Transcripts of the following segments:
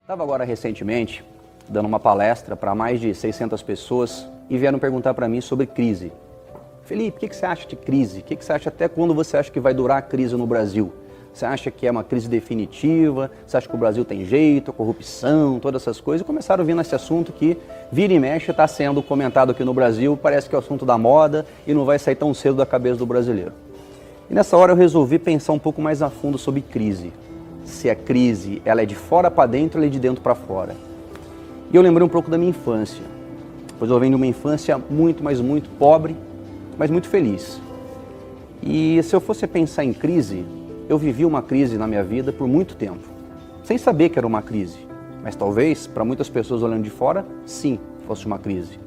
Estava agora recentemente dando uma palestra para mais de 600 pessoas e vieram perguntar para mim sobre crise. Felipe, o que você acha de crise? O que você acha até quando você acha que vai durar a crise no Brasil? Você acha que é uma crise definitiva? Você acha que o Brasil tem jeito, a corrupção, todas essas coisas? E começaram a vir nesse assunto que vira e mexe está sendo comentado aqui no Brasil, parece que é o assunto da moda e não vai sair tão cedo da cabeça do brasileiro. E nessa hora eu resolvi pensar um pouco mais a fundo sobre crise. Se a crise ela é de fora para dentro ou ela é de dentro para fora. E eu lembrei um pouco da minha infância, pois eu venho de uma infância muito, mas muito pobre, mas muito feliz. E se eu fosse pensar em crise, eu vivi uma crise na minha vida por muito tempo, sem saber que era uma crise. Mas talvez, para muitas pessoas olhando de fora, sim, fosse uma crise.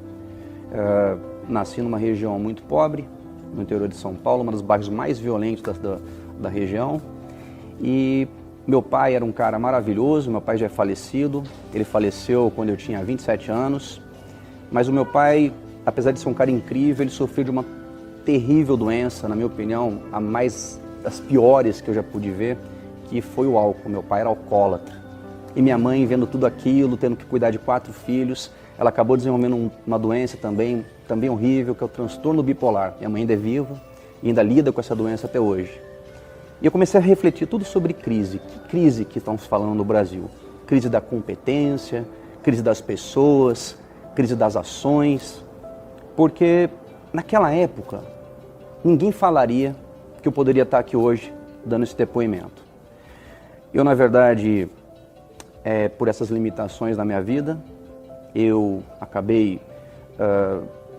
Nasci numa região muito pobre, no interior de São Paulo, um dos bairros mais violentos da região. E meu pai era um cara maravilhoso, meu pai já é falecido, ele faleceu quando eu tinha 27 anos, mas o meu pai, apesar de ser um cara incrível, ele sofreu de uma terrível doença, na minha opinião, a mais das piores que eu já pude ver, que foi o álcool. Meu pai era alcoólatra. E minha mãe, vendo tudo aquilo, tendo que cuidar de 4 filhos, ela acabou desenvolvendo uma doença também horrível, que é o transtorno bipolar. Minha mãe ainda é viva e ainda lida com essa doença até hoje. E eu comecei a refletir tudo sobre crise. Que crise que estamos falando no Brasil? Crise da competência, crise das pessoas, crise das ações. Porque naquela época, ninguém falaria que eu poderia estar aqui hoje dando esse depoimento. Eu, na verdade, por essas limitações na minha vida, eu acabei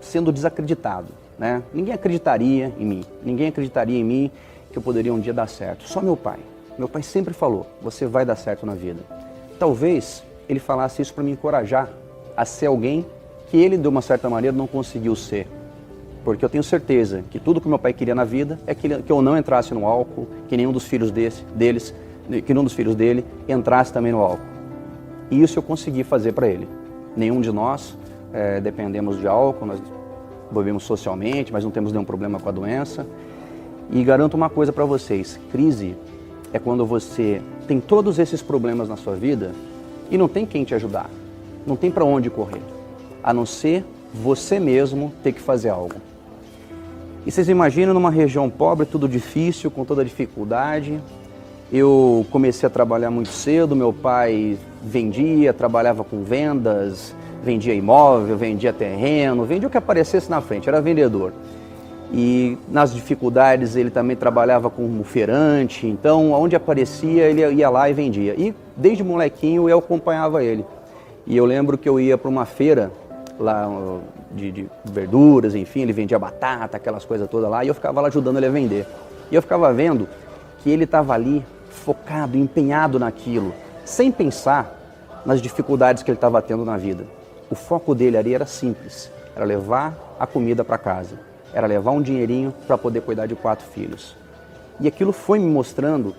sendo desacreditado, né? Ninguém acreditaria em mim que eu poderia um dia dar certo. Só meu pai. Meu pai sempre falou, você vai dar certo na vida. Talvez ele falasse isso para me encorajar a ser alguém que ele, de uma certa maneira, não conseguiu ser. Porque eu tenho certeza que tudo que meu pai queria na vida é que eu não entrasse no álcool, que nenhum dos filhos dele entrasse também no álcool. E isso eu consegui fazer para ele. Nenhum de nós dependemos de álcool, nós bebemos socialmente, mas não temos nenhum problema com a doença. E garanto uma coisa para vocês, crise é quando você tem todos esses problemas na sua vida e não tem quem te ajudar, não tem para onde correr, a não ser você mesmo ter que fazer algo. E vocês imaginam numa região pobre, tudo difícil, com toda dificuldade. Eu comecei a trabalhar muito cedo, meu pai vendia, trabalhava com vendas, vendia imóvel, vendia terreno, vendia o que aparecesse na frente, era vendedor. E nas dificuldades ele também trabalhava como feirante, então onde aparecia ele ia lá e vendia. E desde molequinho eu acompanhava ele. E eu lembro que eu ia para uma feira lá de verduras, enfim, ele vendia batata, aquelas coisas todas lá, e eu ficava lá ajudando ele a vender. E eu ficava vendo que ele estava ali focado, empenhado naquilo, sem pensar nas dificuldades que ele estava tendo na vida. O foco dele ali era simples, era levar a comida para casa. Era levar um dinheirinho para poder cuidar de 4 filhos. E aquilo foi me mostrando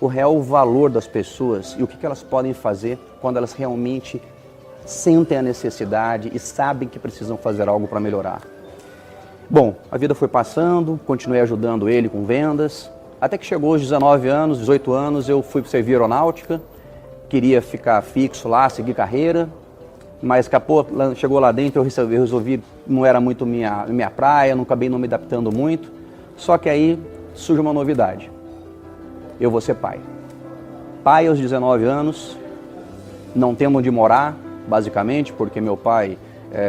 o real valor das pessoas e o que elas podem fazer quando elas realmente sentem a necessidade e sabem que precisam fazer algo para melhorar. Bom, a vida foi passando, continuei ajudando ele com vendas, até que chegou aos 19 anos, 18 anos, eu fui servir aeronáutica, queria ficar fixo lá, seguir carreira, mas chegou lá dentro, eu resolvi, não era muito minha praia, não acabei não me adaptando muito. Só que aí surge uma novidade. Eu vou ser pai. Pai aos 19 anos, não tendo onde morar, basicamente, porque meu pai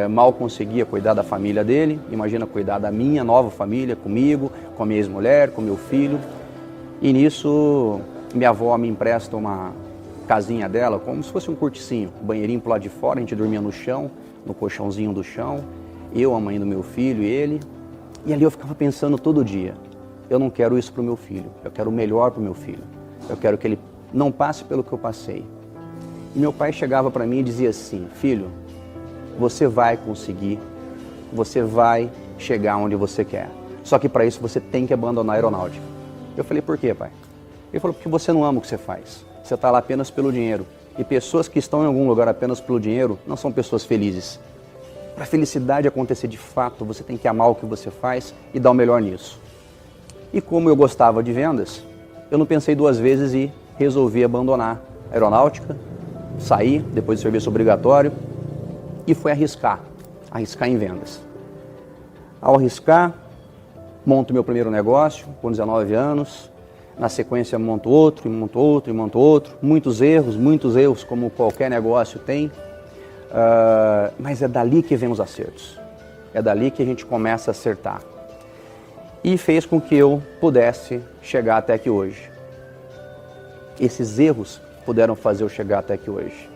mal conseguia cuidar da família dele. Imagina cuidar da minha nova família, comigo, com a minha ex-mulher, com meu filho. E nisso, minha avó me empresta uma casinha dela, como se fosse um corticinho, banheirinho pro lado de fora, a gente dormia no chão, no colchãozinho do chão, eu, a mãe do meu filho e ele. E ali eu ficava pensando todo dia, eu não quero isso pro meu filho, eu quero o melhor pro meu filho, eu quero que ele não passe pelo que eu passei. E meu pai chegava para mim e dizia assim, filho, você vai conseguir, você vai chegar onde você quer, só que para isso você tem que abandonar a aeronáutica. Eu falei, por quê, pai? Ele falou, porque você não ama o que você faz. Você está lá apenas pelo dinheiro. E pessoas que estão em algum lugar apenas pelo dinheiro não são pessoas felizes. Para a felicidade acontecer de fato, você tem que amar o que você faz e dar o melhor nisso. E como eu gostava de vendas, eu não pensei 2 vezes e resolvi abandonar a aeronáutica saí depois do serviço obrigatório e fui arriscar em vendas. Ao arriscar, monto meu primeiro negócio com 19 anos, na sequência monto outro, muitos erros como qualquer negócio tem, mas é dali que vem os acertos, é dali que a gente começa a acertar. E fez com que eu pudesse chegar até aqui hoje. Esses erros puderam fazer eu chegar até aqui hoje.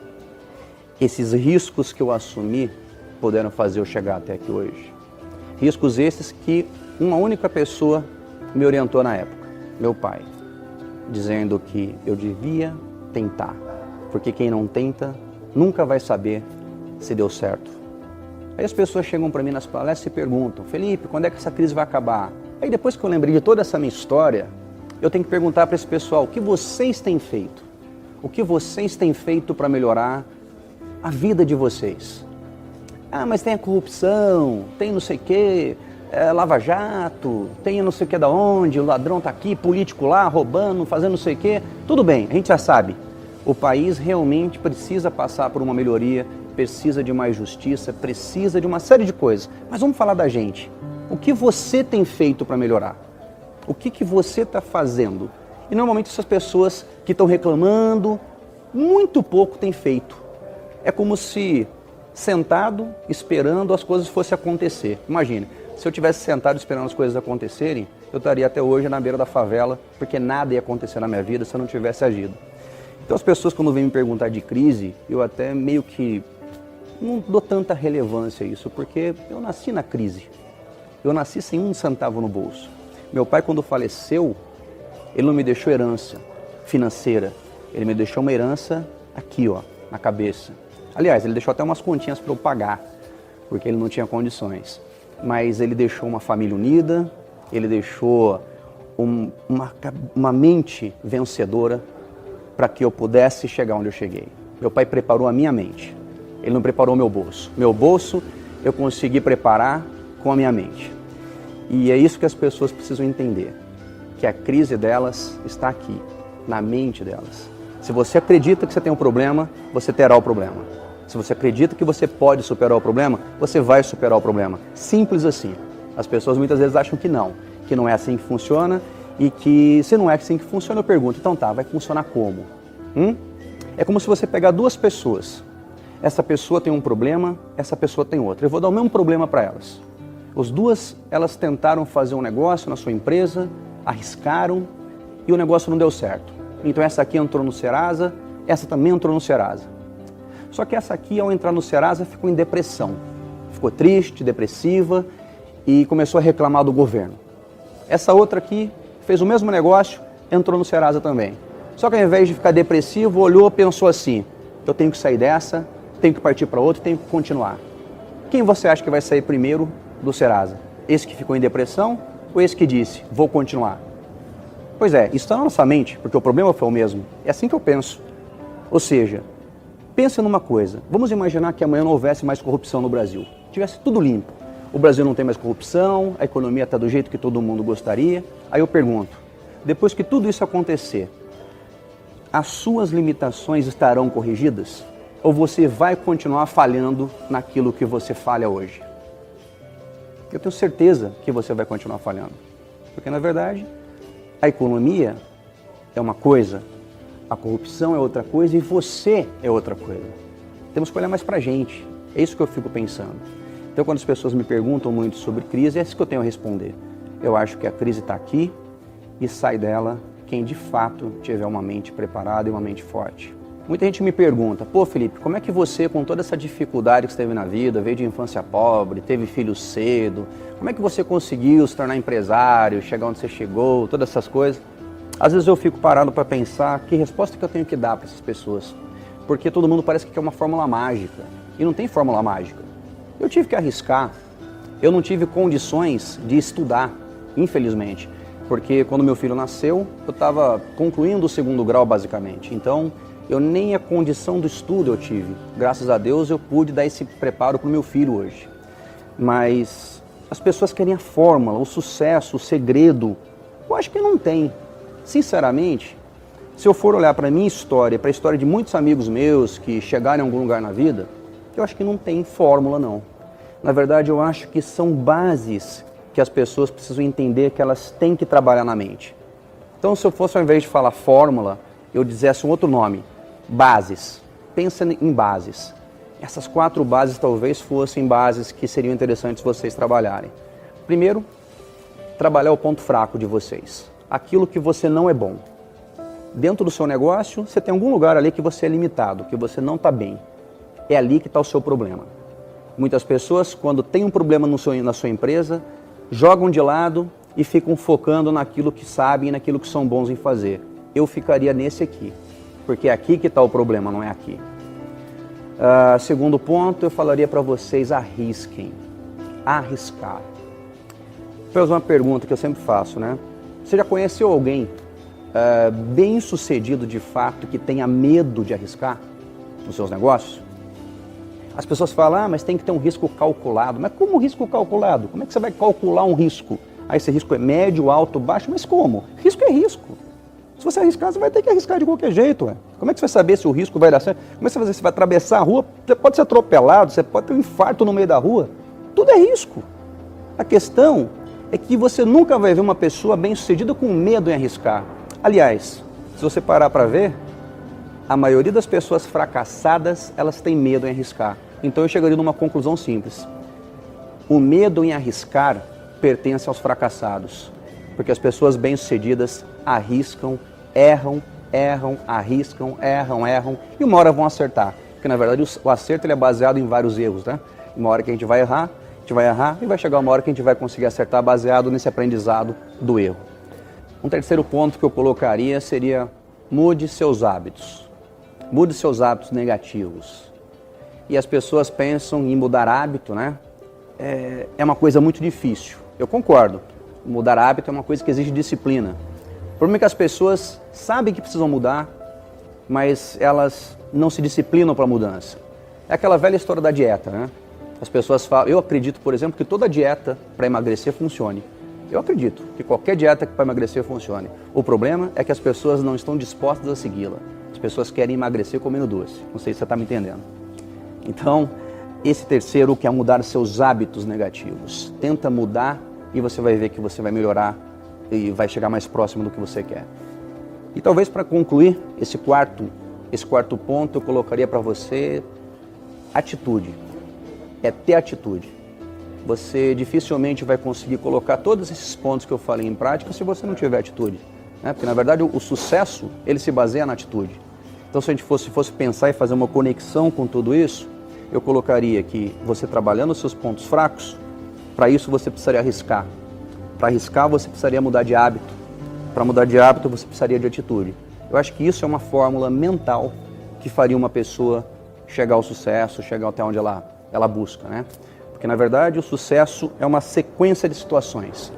Esses riscos que eu assumi puderam fazer eu chegar até aqui hoje. Riscos esses que uma única pessoa me orientou na época, meu pai, dizendo que eu devia tentar, porque quem não tenta nunca vai saber se deu certo. Aí as pessoas chegam para mim nas palestras e perguntam, Felipe, quando é que essa crise vai acabar? Aí depois que eu lembrei de toda essa minha história, eu tenho que perguntar para esse pessoal, o que vocês têm feito? O que vocês têm feito para melhorar a vida de vocês? Ah, mas tem a corrupção, tem não sei o quê, Lava Jato, tem não sei o que da onde, o ladrão está aqui, político lá, roubando, fazendo não sei o quê. Tudo bem, a gente já sabe. O país realmente precisa passar por uma melhoria, precisa de mais justiça, precisa de uma série de coisas. Mas vamos falar da gente. O que você tem feito para melhorar? O que você está fazendo? E normalmente essas pessoas que estão reclamando, muito pouco têm feito. É como se sentado, esperando as coisas fossem acontecer. Imagine, se eu tivesse sentado esperando as coisas acontecerem, eu estaria até hoje na beira da favela, porque nada ia acontecer na minha vida se eu não tivesse agido. Então as pessoas quando vêm me perguntar de crise, eu até meio que não dou tanta relevância a isso, porque eu nasci na crise. Eu nasci sem um centavo no bolso. Meu pai, quando faleceu, ele não me deixou herança financeira. Ele me deixou uma herança aqui, ó, na cabeça. Aliás, ele deixou até umas continhas para eu pagar, porque ele não tinha condições. Mas ele deixou uma família unida, ele deixou uma mente vencedora para que eu pudesse chegar onde eu cheguei. Meu pai preparou a minha mente. Ele não preparou o meu bolso. Meu bolso eu consegui preparar com a minha mente. E é isso que as pessoas precisam entender, que a crise delas está aqui, na mente delas. Se você acredita que você tem um problema, você terá o problema. Se você acredita que você pode superar o problema, você vai superar o problema. Simples assim. As pessoas muitas vezes acham que não é assim que funciona e que se não é assim que funciona, eu pergunto, então tá, vai funcionar como? É como se você pegar duas pessoas. Essa pessoa tem um problema, essa pessoa tem outro. Eu vou dar o mesmo problema para elas. As duas, elas tentaram fazer um negócio na sua empresa, arriscaram e o negócio não deu certo. Então essa aqui entrou no Serasa, essa também entrou no Serasa. Só que essa aqui, ao entrar no Serasa, ficou em depressão. Ficou triste, depressiva e começou a reclamar do governo. Essa outra aqui fez o mesmo negócio, entrou no Serasa também. Só que ao invés de ficar depressivo, olhou e pensou assim, eu tenho que sair dessa, tenho que partir para outra, tenho que continuar. Quem você acha que vai sair primeiro do Serasa? Esse que ficou em depressão ou esse que disse, vou continuar? Pois é, isso está na nossa mente, porque o problema foi o mesmo. É assim que eu penso. Ou seja, pensa numa coisa, vamos imaginar que amanhã não houvesse mais corrupção no Brasil. Tivesse tudo limpo. O Brasil não tem mais corrupção, a economia está do jeito que todo mundo gostaria. Aí eu pergunto, depois que tudo isso acontecer, as suas limitações estarão corrigidas? Ou você vai continuar falhando naquilo que você falha hoje? Eu tenho certeza que você vai continuar falhando. Porque, na verdade, a economia é uma coisa, a corrupção é outra coisa e você é outra coisa. Temos que olhar mais pra gente. É isso que eu fico pensando. Então, quando as pessoas me perguntam muito sobre crise, é isso que eu tenho a responder. Eu acho que a crise está aqui e sai dela quem de fato tiver uma mente preparada e uma mente forte. Muita gente me pergunta, pô Felipe, como é que você, com toda essa dificuldade que você teve na vida, veio de infância pobre, teve filhos cedo, como é que você conseguiu se tornar empresário, chegar onde você chegou, todas essas coisas? Às vezes eu fico parado para pensar que resposta que eu tenho que dar para essas pessoas. Porque todo mundo parece que quer uma fórmula mágica. E não tem fórmula mágica. Eu tive que arriscar, eu não tive condições de estudar, infelizmente. Porque quando meu filho nasceu, eu estava concluindo o 2º grau basicamente. Então, eu nem a condição do estudo eu tive. Graças a Deus eu pude dar esse preparo para o meu filho hoje. Mas as pessoas querem a fórmula, o sucesso, o segredo. Eu acho que não tem. Sinceramente, Se eu for olhar para a minha história, para a história de muitos amigos meus que chegaram em algum lugar na vida, eu acho que não tem fórmula não. Na verdade, eu acho que são bases que as pessoas precisam entender que elas têm que trabalhar na mente. Então, se eu fosse, ao invés de falar fórmula, eu dissesse um outro nome, bases. Pensa em bases. Essas 4 bases talvez fossem bases que seriam interessantes vocês trabalharem. Primeiro, trabalhar o ponto fraco de vocês. Aquilo que você não é bom. Dentro do seu negócio, você tem algum lugar ali que você é limitado, que você não está bem. É ali que está o seu problema. Muitas pessoas, quando tem um problema na sua empresa, jogam de lado e ficam focando naquilo que sabem e naquilo que são bons em fazer. Eu ficaria nesse aqui, porque é aqui que está o problema, não é aqui. Segundo ponto, eu falaria para vocês, arrisquem. Arriscar. Vou fazer uma pergunta que eu sempre faço, né? Você já conheceu alguém bem sucedido de fato que tenha medo de arriscar nos seus negócios? As pessoas falam, mas tem que ter um risco calculado. Mas como risco calculado? Como é que você vai calcular um risco? Esse risco é médio, alto, baixo, mas como? Risco é risco. Se você arriscar, você vai ter que arriscar de qualquer jeito. Ué. Como é que você vai saber se o risco vai dar certo? Como é que você vai fazer? Você vai atravessar a rua, você pode ser atropelado, você pode ter um infarto no meio da rua. Tudo é risco. A questão é que você nunca vai ver uma pessoa bem-sucedida com medo em arriscar. Aliás, se você parar para ver, a maioria das pessoas fracassadas, elas têm medo em arriscar. Então eu chegaria numa conclusão simples. O medo em arriscar pertence aos fracassados. Porque as pessoas bem-sucedidas arriscam, erram, arriscam, erram, e uma hora vão acertar. Porque na verdade o acerto ele é baseado em vários erros, né? Uma hora que a gente vai errar e vai chegar uma hora que a gente vai conseguir acertar baseado nesse aprendizado do erro. Um terceiro ponto que eu colocaria seria mude seus hábitos. Mude seus hábitos negativos. E as pessoas pensam em mudar hábito, né? É uma coisa muito difícil. Eu concordo. Mudar hábito é uma coisa que exige disciplina. O problema é que as pessoas sabem que precisam mudar, mas elas não se disciplinam para a mudança. É aquela velha história da dieta, né? As pessoas falam, eu acredito, por exemplo, que toda dieta para emagrecer funcione. Eu acredito que qualquer dieta para emagrecer funcione. O problema é que as pessoas não estão dispostas a segui-la. As pessoas querem emagrecer comendo doce. Não sei se você está me entendendo. Então, esse terceiro que é mudar seus hábitos negativos. Tenta mudar e você vai ver que você vai melhorar e vai chegar mais próximo do que você quer. E talvez para concluir esse quarto ponto, eu colocaria para você atitude. É ter atitude. Você dificilmente vai conseguir colocar todos esses pontos que eu falei em prática se você não tiver atitude. Né? Porque na verdade o sucesso ele se baseia na atitude. Então se a gente fosse pensar e fazer uma conexão com tudo isso, eu colocaria que você trabalhando os seus pontos fracos, para isso você precisaria arriscar. Para arriscar você precisaria mudar de hábito. Para mudar de hábito você precisaria de atitude. Eu acho que isso é uma fórmula mental que faria uma pessoa chegar ao sucesso, chegar até onde ela busca, né? Porque na verdade o sucesso é uma sequência de situações.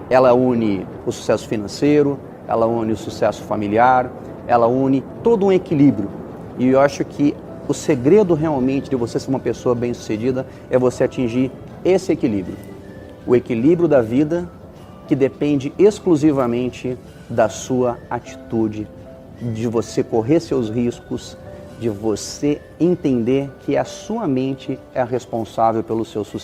Ela une o sucesso financeiro, ela une o sucesso familiar, ela une todo um equilíbrio. E eu acho que o segredo realmente de você ser uma pessoa bem-sucedida é você atingir esse equilíbrio. O equilíbrio da vida que depende exclusivamente da sua atitude, de você correr seus riscos, de você entender que a sua mente é a responsável pelo seu sucesso.